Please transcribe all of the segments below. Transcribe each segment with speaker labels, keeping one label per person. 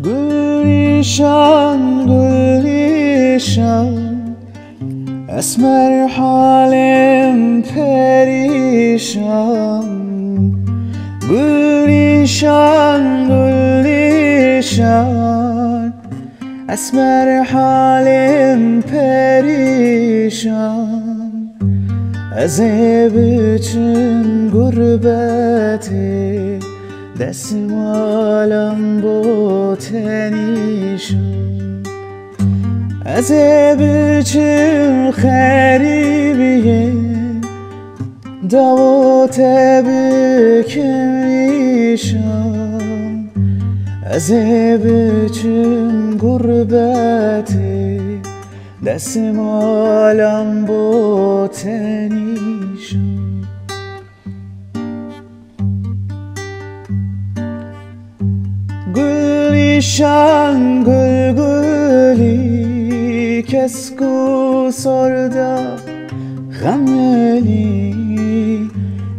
Speaker 1: گلیشان گلیشان اسمر حالم پریشان گلیشان گلیشان اسمر حالم پریشان از bütün gurbeti دستمالم با تنیشان از bütün خریبیه دعوت بکمیشان از bütün gurbeti دستمالم با تنیشان گلیشان گل گلی کسکو سردا خملی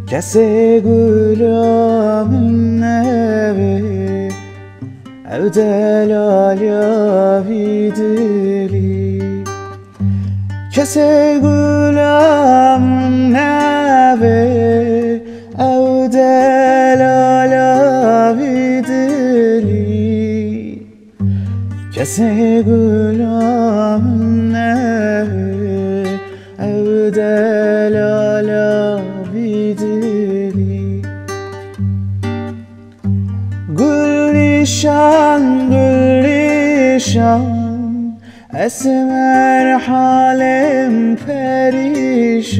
Speaker 1: کسی گلام نبی او دلالیا بیدلی کسی گلام نبی او دلالیا بیدلی کسی گلام نبی او دلالیا بیدلی گلیشان گلیشان اسمر حالم پریشان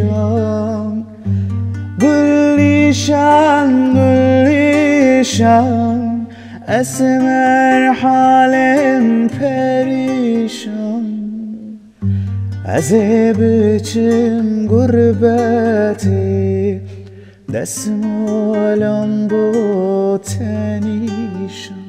Speaker 1: گلیشان گلیشان اسمر حالم پریشان از bütün gurbeti دستمالم با تنیشان